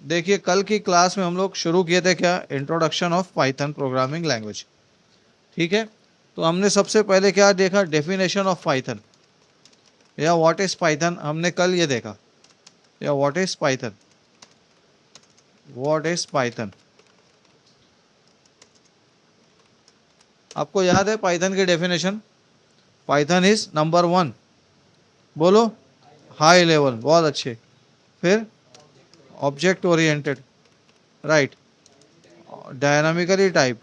देखिए कल की क्लास में हम लोग शुरू किए थे क्या, introduction of Python programming language. ठीक है, तो हमने सबसे पहले क्या देखा, डेफिनेशन ऑफ पाइथन या व्हाट इज पाइथन, हमने कल ये देखा। या what is Python, what is Python. आपको याद है पाइथन की डेफिनेशन? पाइथन इज नंबर 1, बोलो, हाई लेवल, बहुत अच्छे। फिर object oriented, right. Dynamically type,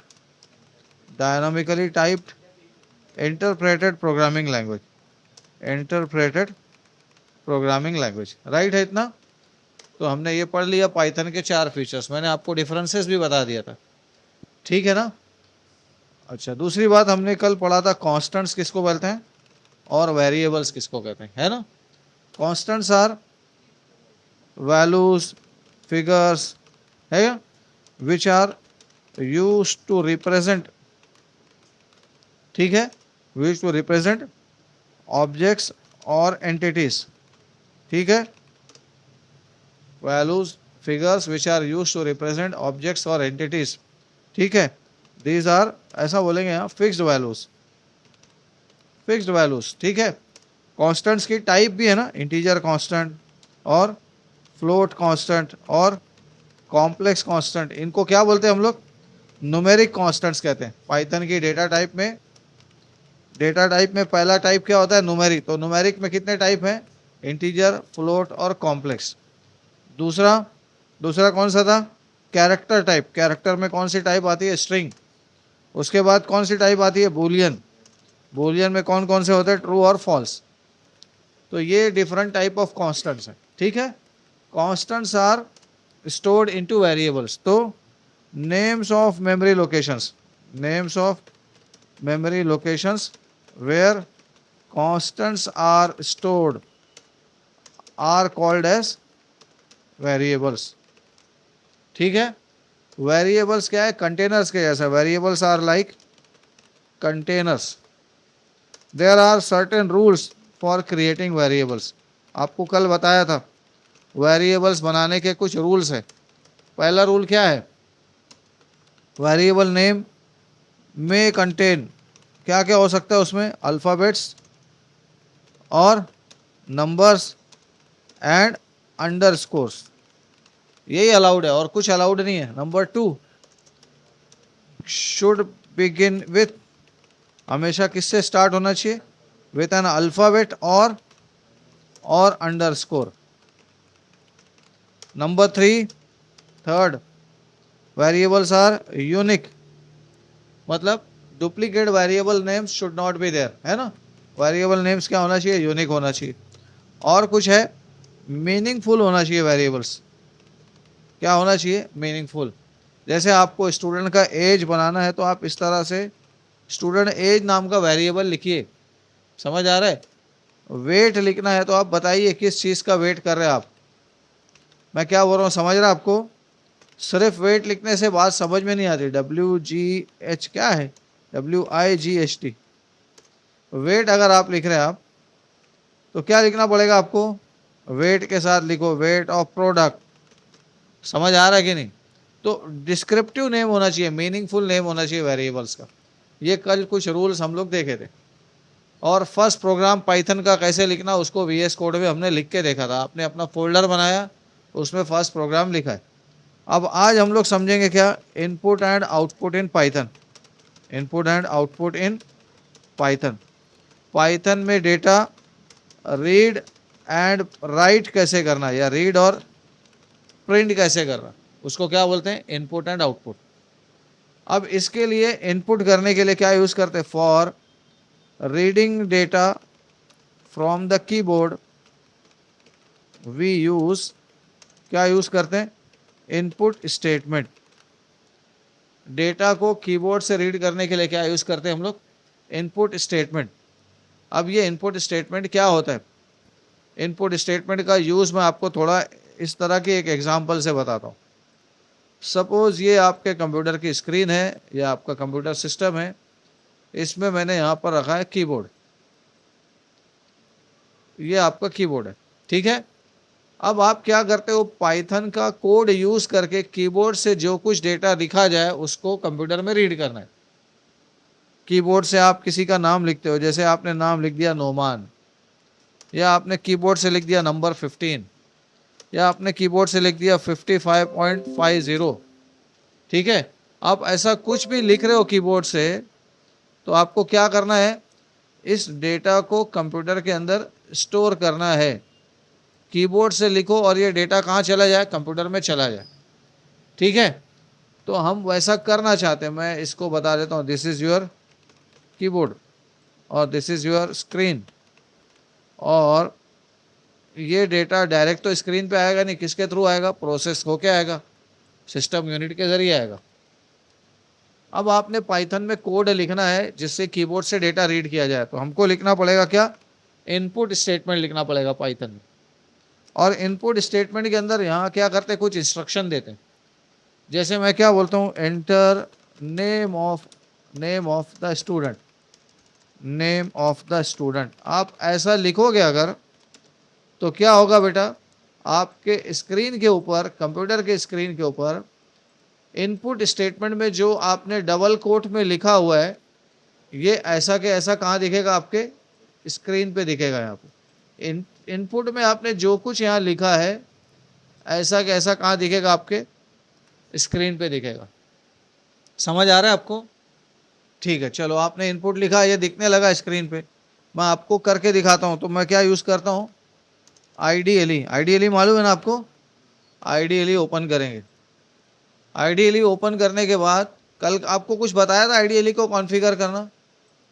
dynamically typed interpreted programming language, interpreted programming language, right है इतना। तो हमने ये पढ़ लिया पाइथन के 4 फीचर्स, मैंने आपको डिफरेंसेस भी बता दिया था, ठीक है ना। अच्छा, दूसरी बात हमने कल पढ़ा था कॉन्स्टेंट्स किसको बोलते हैं और वेरिएबल्स किसको कहते हैं, है ना। कॉन्स्टेंट्स आर वैल्यूज, फिगर्स, है, which are use to represent, ठीक है, यूज टू रिप्रेजेंट ऑब्जेक्ट्स और एंटिटीज, ठीक है। Values, figures which are use to represent objects और एंटिटीज, ठीक है। दीज आर, ऐसा बोलेंगे यहाँ, फिक्स्ड वैल्यूज, फिक्स्ड वैल्यूज, ठीक है। कॉन्स्टेंट्स की टाइप भी है ना, इंटीजर कांस्टेंट और फ्लोट कांस्टेंट और कॉम्प्लेक्स कांस्टेंट, इनको क्या बोलते हैं हम लोग, न्यूमेरिक कांस्टेंट्स कहते हैं। पाइथन की डेटा टाइप में, डेटा टाइप में पहला टाइप क्या होता है, न्यूमेरिक। तो न्यूमेरिक में कितने टाइप हैं, इंटीजर, फ्लोट और कॉम्प्लेक्स। दूसरा, दूसरा कौन सा था, कैरेक्टर टाइप। कैरेक्टर में कौन सी टाइप आती है, स्ट्रिंग। उसके बाद कौन सी टाइप आती है, बूलियन। बूलियन में कौन कौन से होते हैं, ट्रू और फॉल्स। तो ये डिफरेंट टाइप ऑफ कॉन्स्टेंट्स हैं, ठीक है। Constants are stored into variables, तो names of memory locations, names of memory locations where constants are stored are called as variables, ठीक है। वेरिएबल्स क्या है, कंटेनर्स के जैसा, variables are like containers. There are certain rules for creating variables, आपको कल बताया था वेरिएबल्स बनाने के कुछ रूल्स है। पहला रूल क्या है, वेरिएबल नेम में कंटेन, क्या क्या हो सकता है उसमें, अल्फ़ाबेट्स और नंबर्स एंड अंडरस्कोर्स, यही अलाउड है और कुछ अलाउड नहीं है। नंबर 2, शुड बिगिन विथ, हमेशा किससे स्टार्ट होना चाहिए, विथ एन अल्फ़ाबेट और underscore. Number 3, third, variables are unique, मतलब duplicate variable names should not be there, है ना। वेरिएबल नेम्स क्या होना चाहिए, यूनिक होना चाहिए। और कुछ है, मीनिंगफुल होना चाहिए वेरिएबल्स, क्या होना चाहिए, मीनिंगफुल। जैसे आपको स्टूडेंट का एज बनाना है तो आप इस तरह से स्टूडेंट एज नाम का वेरिएबल लिखिए, समझ आ रहा है। वेट लिखना है तो आप बताइए किस चीज़ का वेट कर रहे हैं आप, मैं क्या बोल रहा हूँ समझ रहा है आपको। सिर्फ वेट लिखने से बात समझ में नहीं आती, WGH क्या है, WIGHT, वेट अगर आप लिख रहे हैं आप, तो क्या लिखना पड़ेगा आपको, वेट के साथ लिखो वेट ऑफ प्रोडक्ट, समझ आ रहा है कि नहीं। तो डिस्क्रिप्टिव नेम होना चाहिए, मीनिंगफुल नेम होना चाहिए वेरिएबल्स का। ये कल कुछ रूल्स हम लोग देखे थे। और फर्स्ट प्रोग्राम पाइथन का कैसे लिखना उसको VS कोड में हमने लिख के देखा था, आपने अपना फोल्डर बनाया, उसमें फर्स्ट प्रोग्राम लिखा है। अब आज हम लोग समझेंगे क्या, input and output in Python, input and output in Python. Python में डेटा रीड एंड राइट कैसे करना, या रीड और प्रिंट कैसे करना, उसको क्या बोलते हैं, इनपुट एंड आउटपुट। अब इसके लिए इनपुट करने के लिए क्या यूज़ करते हैं, for reading data from the keyboard we use, क्या यूज़ करते हैं, इनपुट स्टेटमेंट। डेटा को कीबोर्ड से रीड करने के लिए क्या यूज़ करते हैं हम लोग, इनपुट स्टेटमेंट। अब ये इनपुट स्टेटमेंट क्या होता है, इनपुट स्टेटमेंट का यूज़ मैं आपको थोड़ा इस तरह की एक एग्जांपल से बताता हूँ। सपोज़ ये आपके कंप्यूटर की स्क्रीन है या आपका कंप्यूटर सिस्टम है, इसमें मैंने यहाँ पर रखा है कीबोर्ड, ये आपका कीबोर्ड है, ठीक है। अब आप क्या करते हो, पाइथन का कोड यूज करके कीबोर्ड से जो कुछ डेटा लिखा जाए उसको कंप्यूटर में रीड करना है। कीबोर्ड से आप किसी का नाम लिखते हो, जैसे आपने नाम लिख दिया नोमान, या आपने कीबोर्ड से लिख दिया नंबर 15, या आपने कीबोर्ड से लिख दिया 55.50, ठीक है। आप ऐसा कुछ भी लिख रहे हो कीबोर्ड से, तो आपको क्या करना है, इस डेटा को कंप्यूटर के अंदर स्टोर करना है। कीबोर्ड से लिखो और ये डेटा कहाँ चला जाए, कंप्यूटर में चला जाए, ठीक है। तो हम वैसा करना चाहते हैं, मैं इसको बता देता हूँ, दिस इज़ योर कीबोर्ड और दिस इज़ योर स्क्रीन, और ये डेटा डायरेक्ट तो स्क्रीन पे आएगा नहीं, किसके थ्रू आएगा, प्रोसेस होके आएगा, सिस्टम यूनिट के ज़रिए आएगा। अब आपने पाइथन में कोड लिखना है जिससे कीबोर्ड से डेटा रीड किया जाए, तो हमको लिखना पड़ेगा क्या, इनपुट स्टेटमेंट लिखना पड़ेगा पाइथन में। और इनपुट स्टेटमेंट के अंदर यहाँ क्या करते हैं, कुछ इंस्ट्रक्शन देते हैं। जैसे मैं क्या बोलता हूँ, enter name of the student, name of the student. आप ऐसा लिखोगे अगर, तो क्या होगा बेटा, आपके स्क्रीन के ऊपर, कंप्यूटर के स्क्रीन के ऊपर इनपुट स्टेटमेंट में जो आपने डबल कोट में लिखा हुआ है, ये ऐसा के ऐसा कहाँ दिखेगा, आपके स्क्रीन पे दिखेगा। यहाँ पे इनपुट में आपने जो कुछ यहाँ लिखा है, ऐसा के ऐसा कहाँ दिखेगा, आपके स्क्रीन पे दिखेगा। समझ आ रहा है आपको? ठीक है, चलो आपने इनपुट लिखा, ये दिखने लगा स्क्रीन पे। मैं आपको करके दिखाता हूँ। तो मैं क्या यूज़ करता हूँ, आईडीएलई मालूम है ना आपको, आईडीएलई ओपन करेंगे। आईडीएलई ओपन करने के बाद, कल आपको कुछ बताया था आईडीएलई को कॉन्फ़िगर करना।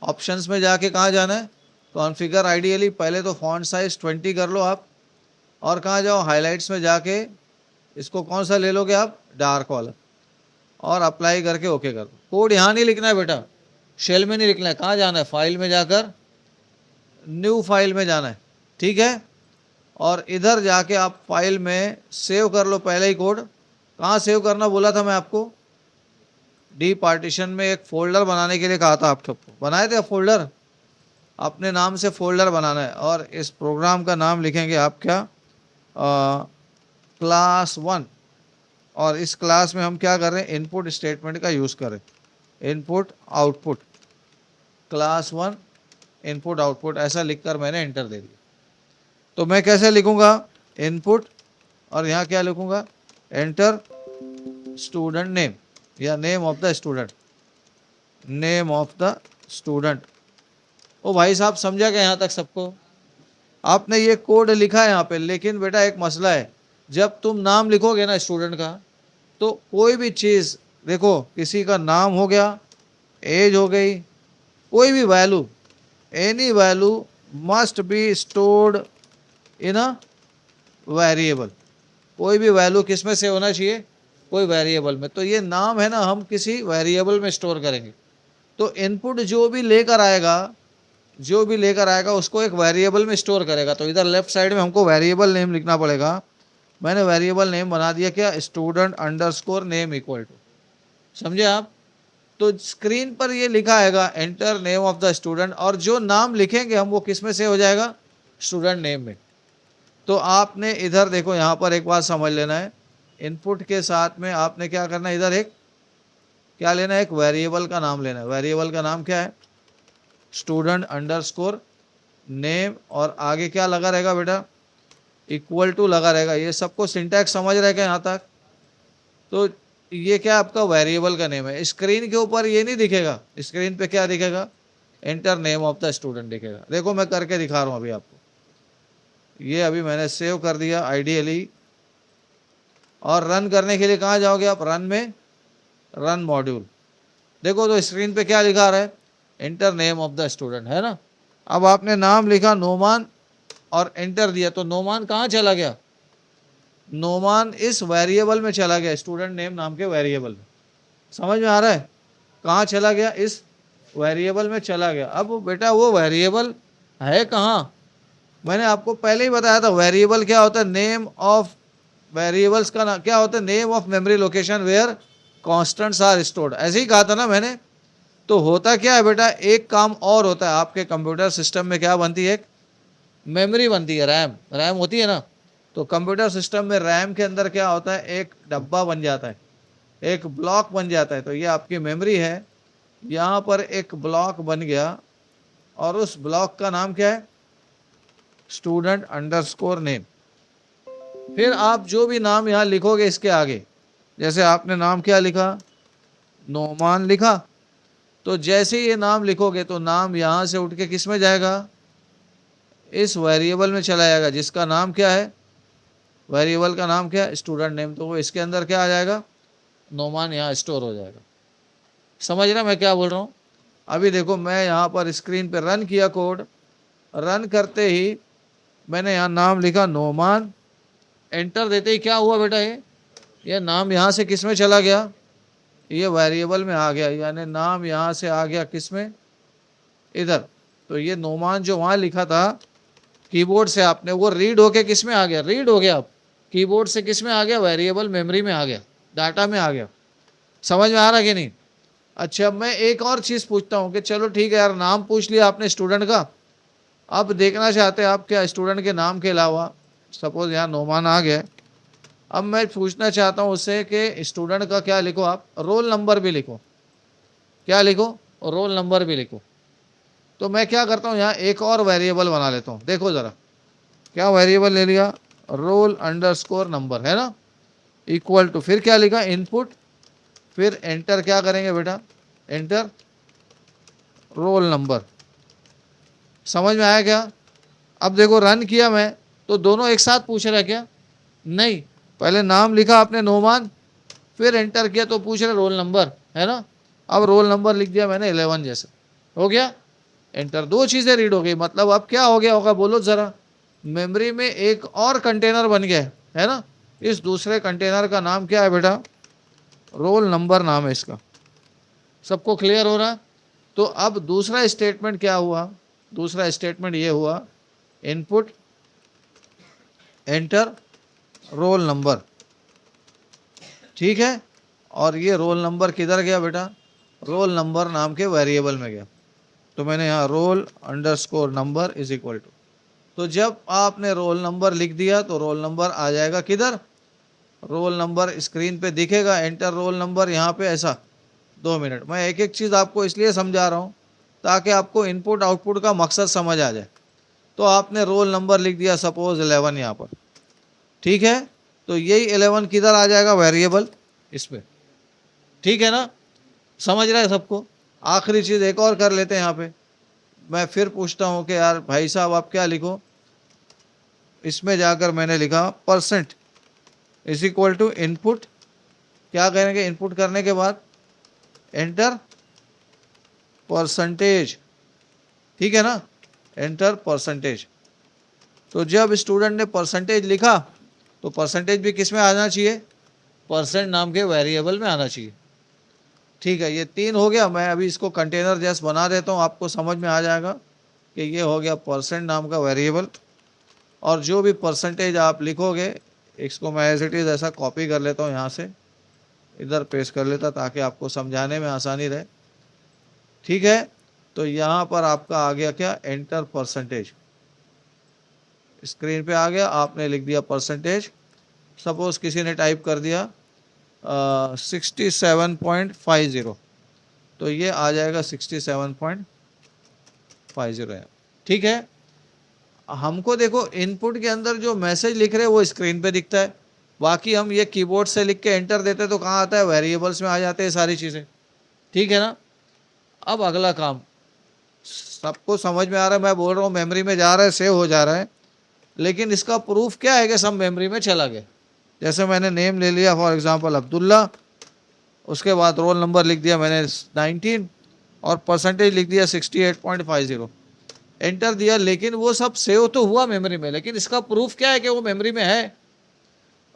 ऑप्शंस में जाके कहाँ जाना है, कॉन्फ़िगर आईडीएलई। पहले तो फॉन्ट साइज़ 20 कर लो आप, और कहाँ जाओ, हाइलाइट्स में जाके इसको कौन सा ले लोगे आप, डार्क वाला, और अप्लाई करके ओके कर दो। कोड यहाँ नहीं लिखना है बेटा, शेल में नहीं लिखना है, कहाँ जाना है, फाइल में जाकर न्यू फाइल में जाना है, ठीक है। और इधर जाके आप फाइल में सेव कर लो पहले ही कोड। कहाँ सेव करना बोला था मैं आपको, डी पार्टीशन में एक फ़ोल्डर बनाने के लिए कहा था आपको, बनाए थे फोल्डर, अपने नाम से फ़ोल्डर बनाना है। और इस प्रोग्राम का नाम लिखेंगे आप क्या, क्लास 1। और इस क्लास में हम क्या कर रहे हैं, इनपुट स्टेटमेंट का यूज़ करें, input output, class 1 input output, ऐसा लिखकर मैंने एंटर दे दिया। तो मैं कैसे लिखूँगा, इनपुट, और यहाँ क्या लिखूँगा, एंटर स्टूडेंट नेम, या name of the student, name of the student. ओ भाई साहब, समझा क्या यहाँ तक सबको? आपने ये कोड लिखा है यहाँ पे, लेकिन बेटा एक मसला है, जब तुम नाम लिखोगे ना स्टूडेंट का, तो कोई भी चीज़ देखो, किसी का नाम हो गया, एज हो गई, कोई भी value, any value must be stored in a variable. कोई भी वैल्यू किस में से होना चाहिए, कोई वेरिएबल में। तो ये नाम है ना, हम किसी वेरिएबल में स्टोर करेंगे। तो इनपुट जो भी लेकर आएगा उसको एक वेरिएबल में स्टोर करेगा। तो इधर लेफ्ट साइड में हमको वेरिएबल नेम लिखना पड़ेगा। मैंने वेरिएबल नेम बना दिया क्या, student underscore name equal to, समझे आप? तो स्क्रीन पर ये लिखा आएगा, enter name of the student, और जो नाम लिखेंगे हम वो किस में से हो जाएगा, स्टूडेंट नेम में। तो आपने इधर देखो, यहाँ पर एक बात समझ लेना है, इनपुट के साथ में आपने क्या करना है, इधर एक क्या लेना है, एक वेरिएबल का नाम लेना है। वेरिएबल का नाम क्या है, स्टूडेंट अंडरस्कोर नेम, और आगे क्या लगा रहेगा बेटा, इक्वल टू लगा रहेगा। ये सबको सिंटैक्स समझ रहेगा यहाँ तक? तो ये क्या आपका वेरिएबल का नेम है। स्क्रीन के ऊपर ये नहीं दिखेगा, स्क्रीन पे क्या दिखेगा, enter name of the student दिखेगा। देखो मैं करके दिखा रहा हूँ अभी आपको, ये अभी मैंने सेव कर दिया आईडीएलई, और रन करने के लिए कहाँ जाओगे आप, रन में, रन मॉड्यूल। देखो तो स्क्रीन पे क्या लिखा रहा है, enter name of the student, है ना। अब आपने नाम लिखा नोमान और एंटर दिया, तो नोमान कहाँ चला गया, नोमान इस वेरिएबल में चला गया, स्टूडेंट नेम नाम के वेरिएबल में। समझ में आ रहा है, कहाँ चला गया, इस वेरिएबल में चला गया। अब बेटा वो वेरिएबल है कहाँ, मैंने आपको पहले ही बताया था, वेरिएबल क्या होता है, नेम ऑफ वेरिएबल्स का क्या होता है, name of memory location where constants are stored, ऐसे ही कहा था ना मैंने। तो होता क्या है बेटा, एक काम और होता है, आपके कंप्यूटर सिस्टम में क्या बनती है, एक मेमोरी बनती है, रैम होती है ना। तो कंप्यूटर सिस्टम में रैम के अंदर क्या होता है, एक डब्बा बन जाता है, एक ब्लॉक बन जाता है। तो ये आपकी मेमोरी है, यहाँ पर एक ब्लॉक बन गया और उस ब्लॉक का नाम क्या है, स्टूडेंट अंडरस्कोर नेम। फिर आप जो भी नाम यहाँ लिखोगे इसके आगे, जैसे आपने नाम क्या लिखा, नोमान लिखा, तो जैसे ये नाम लिखोगे तो नाम यहाँ से उठ के किस में जाएगा, इस वेरिएबल में चला जाएगा जिसका नाम क्या है, वेरिएबल का नाम क्या है, स्टूडेंट नेम। तो वो इसके अंदर क्या आ जाएगा, नोमान यहाँ स्टोर हो जाएगा। समझ रहे मैं क्या बोल रहा हूँ। अभी देखो मैं यहाँ पर स्क्रीन पे रन किया कोड, रन करते ही मैंने यहाँ नाम लिखा नोमान, एंटर देते ही क्या हुआ बेटा, ये नाम यहाँ से किस में चला गया, ये वेरिएबल में आ गया, यानी नाम यहाँ से आ गया किस में, इधर। तो ये नोमान जो वहाँ लिखा था कीबोर्ड से आपने, वो रीड होके किस में आ गया, रीड हो गया, अब कीबोर्ड से किस में आ गया, वेरिएबल मेमोरी में आ गया, डाटा में आ गया। समझ में आ रहा कि नहीं। अच्छा मैं एक और चीज़ पूछता हूँ कि चलो ठीक है यार, नाम पूछ लिया आपने स्टूडेंट का, अब देखना चाहते हैं आप क्या स्टूडेंट के नाम के अलावा, सपोज यहाँ नोमान आ गया, अब मैं पूछना चाहता हूँ उससे कि स्टूडेंट का क्या लिखो, आप रोल नंबर भी लिखो, क्या लिखो, रोल नंबर भी लिखो। तो मैं क्या करता हूँ, यहाँ एक और वेरिएबल बना लेता हूँ। देखो ज़रा, क्या वेरिएबल ले लिया, रोल अंडरस्कोर नंबर, है ना, इक्वल टू, फिर क्या लिखा, इनपुट, फिर एंटर क्या करेंगे बेटा, एंटर रोल नंबर। समझ में आया क्या। अब देखो रन किया मैं तो दोनों एक साथ पूछ रहा है क्या, नहीं, पहले नाम लिखा आपने नोमान, फिर एंटर किया तो पूछ रहे रोल नंबर, है ना। अब रोल नंबर लिख दिया मैंने 11 जैसे, हो गया एंटर, दो चीज़ें रीड हो गई। मतलब अब क्या हो गया होगा बोलो ज़रा, मेमोरी में एक और कंटेनर बन गया है ना। इस दूसरे कंटेनर का नाम क्या है बेटा, रोल नंबर नाम है इसका। सबको क्लियर हो रहा। तो अब दूसरा स्टेटमेंट क्या हुआ, दूसरा स्टेटमेंट ये हुआ, इनपुट एंटर रोल नंबर, ठीक है। और ये रोल नंबर किधर गया बेटा, रोल नंबर नाम के वेरिएबल में गया। तो मैंने यहाँ roll underscore number is equal to, तो जब आपने रोल नंबर लिख दिया तो रोल नंबर आ जाएगा किधर, रोल नंबर स्क्रीन पे दिखेगा, एंटर रोल नंबर यहाँ पे ऐसा। 2 मिनट, मैं एक एक चीज़ आपको इसलिए समझा रहा हूँ ताकि आपको इनपुट आउटपुट का मकसद समझ आ जाए। तो आपने रोल नंबर लिख दिया सपोज 11 यहाँ पर, ठीक है। तो यही 11 किधर आ जाएगा, वेरिएबल इसमें, ठीक है ना। समझ रहा है सबको। आखिरी चीज़ एक और कर लेते हैं यहाँ पे, मैं फिर पूछता हूँ कि यार भाई साहब आप क्या लिखो, इसमें जाकर मैंने लिखा percent is equal to input, क्या करेंगे इनपुट करने के बाद एंटर परसेंटेज, ठीक है ना, एंटर परसेंटेज। तो जब स्टूडेंट ने परसेंटेज लिखा तो परसेंटेज भी किस में आना चाहिए, परसेंट नाम के वेरिएबल में आना चाहिए, ठीक है। ये 3 हो गया। मैं अभी इसको कंटेनर जैसे बना देता हूँ, आपको समझ में आ जाएगा कि ये हो गया परसेंट नाम का वेरिएबल। और जो भी परसेंटेज आप लिखोगे, इसको मैं एज इट इज़ ऐसा कॉपी कर लेता हूँ, यहाँ से इधर पेस्ट कर लेता ताकि आपको समझाने में आसानी रहे, ठीक है। तो यहाँ पर आपका आ गया क्या, एंटर परसेंटेज, स्क्रीन पे आ गया, आपने लिख दिया परसेंटेज। सपोज किसी ने टाइप कर दिया 67.50, तो ये आ जाएगा 67.50, ठीक है। हमको देखो इनपुट के अंदर जो मैसेज लिख रहे हैं वो स्क्रीन पे दिखता है, बाकी हम ये कीबोर्ड से लिख के एंटर देते तो कहाँ आता है, वेरिएबल्स में आ जाते हैं सारी चीज़ें, ठीक है ना। अब अगला काम, सबको समझ में आ रहा है, मैं बोल रहा हूँ मेमोरी में जा रहा है, सेव हो जा रहा है, लेकिन इसका प्रूफ क्या है कि सब मेमोरी में चला गया। जैसे मैंने नेम ले लिया फॉर एग्जांपल अब्दुल्ला, उसके बाद रोल नंबर लिख दिया मैंने 19 और परसेंटेज लिख दिया 68.50, एंटर दिया, लेकिन वो सब सेव तो हुआ मेमोरी में, लेकिन इसका प्रूफ क्या है कि वो मेमोरी में है।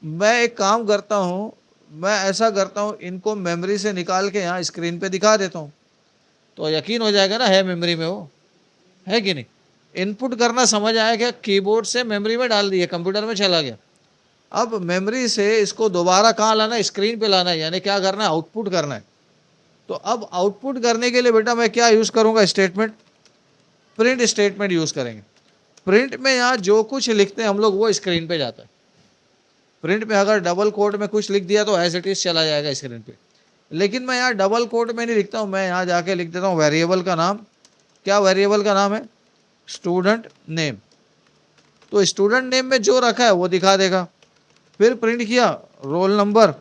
मैं एक काम करता हूँ, मैं ऐसा करता हूँ, इनको मेमोरी से निकाल के यहाँ स्क्रीन पे दिखा देता हूँ, तो यकीन हो जाएगा ना है मेमोरी में, वो है कि नहीं। इनपुट करना समझ आया क्या, कीबोर्ड से मेमोरी में डाल दिया, कंप्यूटर में चला गया। अब मेमोरी से इसको दोबारा कहाँ लाना है, स्क्रीन पे लाना है, यानी क्या करना है, आउटपुट करना है। तो अब आउटपुट करने के लिए बेटा मैं क्या यूज़ करूँगा, स्टेटमेंट, प्रिंट स्टेटमेंट यूज़ करेंगे। प्रिंट में यहाँ जो कुछ लिखते हैं हम लोग वो स्क्रीन पे जाता है, प्रिंट में अगर डबल कोट में कुछ लिख दिया तो एज इट इज चला जाएगा स्क्रीन पे, लेकिन मैं यहाँ डबल कोट में नहीं लिखता हूँ, मैं यहाँ जाके लिख देता हूँ वेरिएबल का नाम। क्या वेरिएबल का नाम है? Student name. तो स्टूडेंट नेम में जो रखा है वो दिखा देगा। फिर प्रिंट किया रोल नंबर,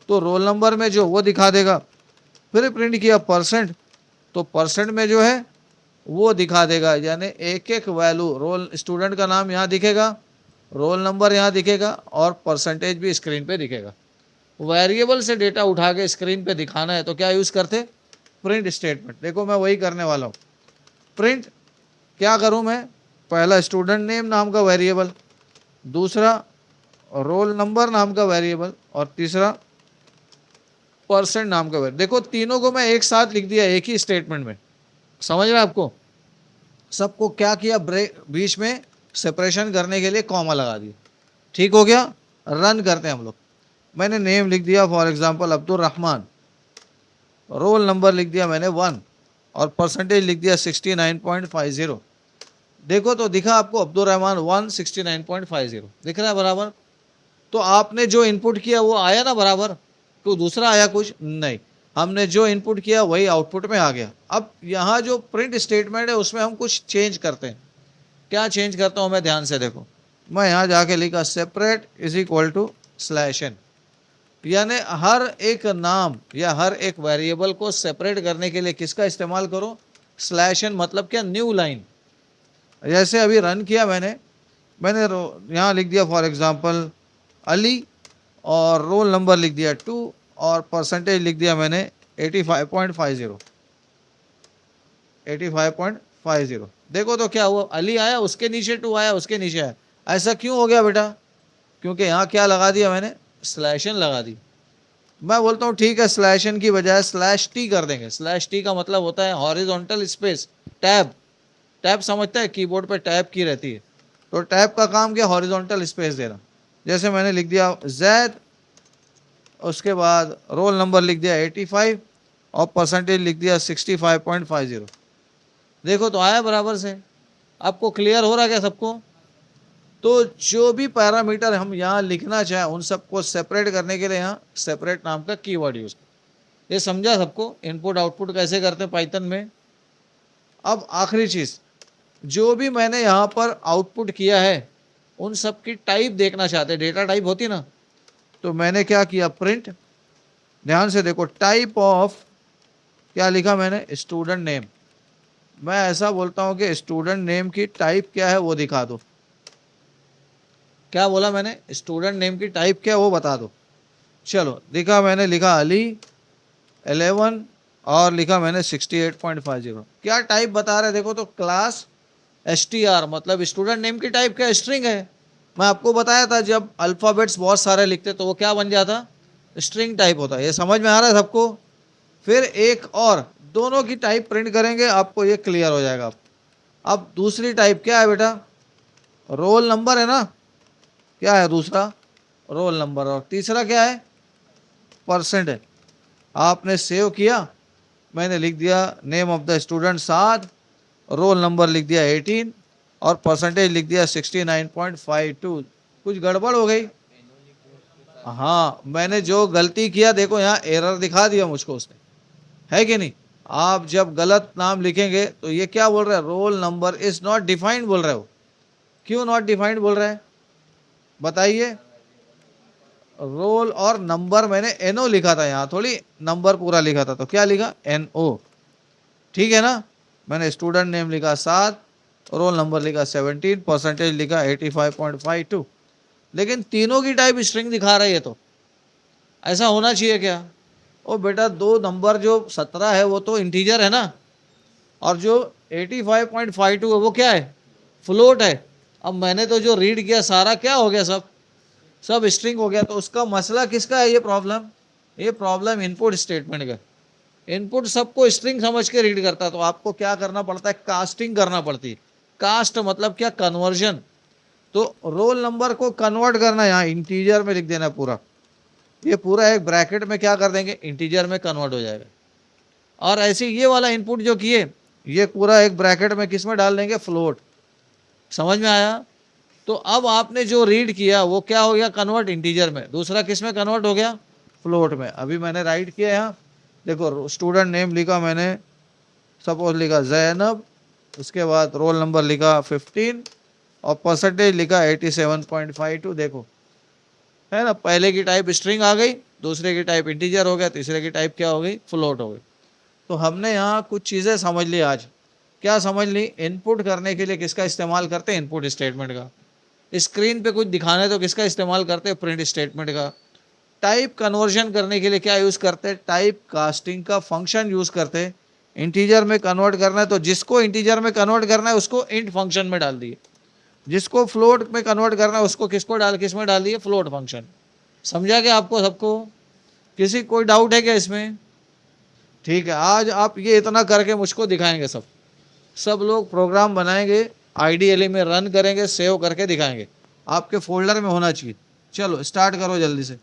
तो रोल नंबर में जो वो दिखा देगा। फिर प्रिंट किया परसेंट, तो परसेंट में जो है वो दिखा देगा। यानी एक एक वैल्यू, रोल स्टूडेंट का नाम यहाँ दिखेगा, रोल नंबर यहाँ दिखेगा और परसेंटेज भी स्क्रीन पे दिखेगा। वेरिएबल से डेटा उठा के स्क्रीन पे दिखाना है तो क्या यूज़ करते? Print statement. देखो मैं वही करने वाला हूँ। प्रिंट क्या करूँ मैं? पहला स्टूडेंट नेम नाम का वेरिएबल, दूसरा रोल नंबर नाम का वेरिएबल और तीसरा परसेंट नाम का वेरिएबल। देखो तीनों को मैं एक साथ लिख दिया एक ही स्टेटमेंट में। समझ रहे आपको? सबको क्या किया? ब्रेक, बीच में सेपरेशन करने के लिए कॉमा लगा दिया। ठीक हो गया? रन करते हैं हम लोग। मैंने नेम लिख दिया for example Abdul Rahman, roll number लिख दिया मैंने 1 और परसेंटेज लिख दिया 69.50। देखो तो दिखा आपको अब्दुल रहमान 1 69.50 दिख रहा है बराबर। तो आपने जो इनपुट किया वो आया ना बराबर, तो दूसरा आया कुछ नहीं, हमने जो इनपुट किया वही आउटपुट में आ गया। अब यहाँ जो प्रिंट स्टेटमेंट है उसमें हम कुछ चेंज करते हैं। क्या चेंज करता हूँ मैं? ध्यान से देखो, मैं यहाँ जाके लिखा separate is equal to slash N. यानी हर एक नाम या हर एक वेरिएबल को सेपरेट करने के लिए किसका इस्तेमाल करो? Slash N. मतलब क्या? New line. जैसे अभी रन किया मैंने यहाँ लिख दिया फॉर एग्जांपल अली और रोल नंबर लिख दिया 2 और परसेंटेज लिख दिया मैंने 85.50। 85.50। देखो तो क्या हुआ? अली आया, उसके नीचे 2 आया, उसके नीचे आया। ऐसा क्यों हो गया बेटा? क्योंकि यहाँ क्या लगा दिया मैंने? स्लैश एन लगा दी। मैं बोलता हूँ ठीक है, स्लैश एन की बजाय स्लैश टी कर देंगे। स्लैश टी का मतलब होता है हॉरिजॉन्टल स्पेस, टैब। टैब समझता है? कीबोर्ड पे टैब की रहती है, तो टैब का काम क्या? हॉरिजॉन्टल स्पेस देना। जैसे मैंने लिख दिया जैद, उसके बाद रोल नंबर लिख दिया 85 और परसेंटेज लिख दिया 65.50। देखो तो आया बराबर से। आपको क्लियर हो रहा क्या सबको? तो जो भी पैरामीटर हम यहाँ लिखना चाहें उन सबको सेपरेट करने के लिए यहाँ सेपरेट नाम का कीवर्ड यूज। ये समझा सबको? इनपुट आउटपुट कैसे करते हैं पाइथन में। अब आखिरी चीज़, जो भी मैंने यहाँ पर आउटपुट किया है उन सब की टाइप देखना चाहते हैं, डेटा टाइप होती ना, तो मैंने क्या किया? प्रिंट। ध्यान से देखो, टाइप ऑफ क्या लिखा मैंने? Student name. मैं ऐसा बोलता हूँ कि स्टूडेंट नेम की टाइप क्या है वो दिखा दो। क्या बोला मैंने? स्टूडेंट नेम की टाइप क्या है वो बता दो। चलो दिखा, मैंने लिखा अली 11 और लिखा मैंने 68.50। क्या टाइप बता रहे? देखो तो क्लास STR, मतलब स्टूडेंट नेम की टाइप क्या? स्ट्रिंग है। मैं आपको बताया था जब अल्फ़ाबेट्स बहुत सारे लिखते तो वो क्या बन जाता? स्ट्रिंग टाइप होता है। ये समझ में आ रहा है सबको? फिर एक और, दोनों की टाइप प्रिंट करेंगे आपको ये क्लियर हो जाएगा। अब दूसरी टाइप क्या है बेटा? रोल नंबर है ना? क्या है दूसरा? Roll number. और तीसरा क्या है? परसेंट है। आपने सेव किया, मैंने लिख दिया name of the student 7, roll number लिख दिया 18 और परसेंटेज लिख दिया 69.52। कुछ गड़बड़ हो गई? हाँ, मैंने जो गलती किया देखो यहाँ एरर दिखा दिया मुझको उसने, है कि नहीं? आप जब गलत नाम लिखेंगे तो ये क्या बोल रहा है? Roll number is not defined बोल रहे हो। क्यों नॉट डिफाइंड बोल रहा है बताइए? रोल और नंबर मैंने NO लिखा था, यहाँ थोड़ी नंबर पूरा लिखा था, तो क्या लिखा? NO। ठीक है ना? मैंने स्टूडेंट नेम लिखा 7, रोल नंबर लिखा 17, परसेंटेज लिखा 85.52। लेकिन तीनों की टाइप स्ट्रिंग दिखा रही है, तो ऐसा होना चाहिए क्या? ओ बेटा, 2 नंबर जो 17 है वो तो इंटीजर है ना, और जो 85.52 है वो क्या है? फ्लोट है। अब मैंने तो जो रीड किया सारा क्या हो गया? सब स्ट्रिंग हो गया। तो उसका मसला किसका है? ये प्रॉब्लम इनपुट स्टेटमेंट का। इनपुट सबको स्ट्रिंग समझ के रीड करता है, तो आपको क्या करना पड़ता है? कास्टिंग करना पड़ती है। कास्ट मतलब क्या? कन्वर्जन। तो रोल नंबर को कन्वर्ट करना, यहाँ इंटीजर में लिख देना पूरा। ये पूरा एक ब्रैकेट में क्या कर देंगे? इंटीजर में कन्वर्ट हो जाएगा। और ऐसे ये वाला इनपुट जो किए ये पूरा एक ब्रैकेट में किस में डाल देंगे? फ्लोट। समझ में आया? तो अब आपने जो रीड किया वो क्या हो गया, कन्वर्ट इंटीजर में, दूसरा किस में कन्वर्ट हो गया, फ्लोट में। अभी मैंने राइट किया यहाँ, देखो स्टूडेंट नेम लिखा मैंने, सपोज लिखा जैनब, उसके बाद रोल नंबर लिखा 15 और परसेंटेज लिखा 87.52। देखो है ना, पहले की टाइप स्ट्रिंग आ गई, दूसरे की टाइप इंटीजर हो गया, तीसरे की टाइप क्या हो गई, फ्लोट हो गई। तो हमने यहाँ कुछ चीज़ें समझ ली आज। क्या समझ ली, इनपुट करने के लिए किसका इस्तेमाल करते हैं, इनपुट स्टेटमेंट का। स्क्रीन पे कुछ दिखाने तो किसका इस्तेमाल करते हैं, प्रिंट स्टेटमेंट का। टाइप कन्वर्जन करने के लिए क्या यूज़ करते हैं, टाइप कास्टिंग का फंक्शन यूज़ करते हैं। इंटीजर में कन्वर्ट करना है तो जिसको इंटीजर में कन्वर्ट करना है उसको इंट फंक्शन में डाल दिए, जिसको फ्लोट में कन्वर्ट करना है उसको किस में डाल दिए, फ्लोट फंक्शन। समझा क्या आपको सबको, किसी कोई डाउट है क्या इसमें? ठीक है, आज आप ये इतना करके मुझको दिखाएंगे, सब सब लोग प्रोग्राम बनाएंगे, आईडीएलई में रन करेंगे, सेव करके दिखाएंगे, आपके फोल्डर में होना चाहिए। चलो स्टार्ट करो जल्दी से।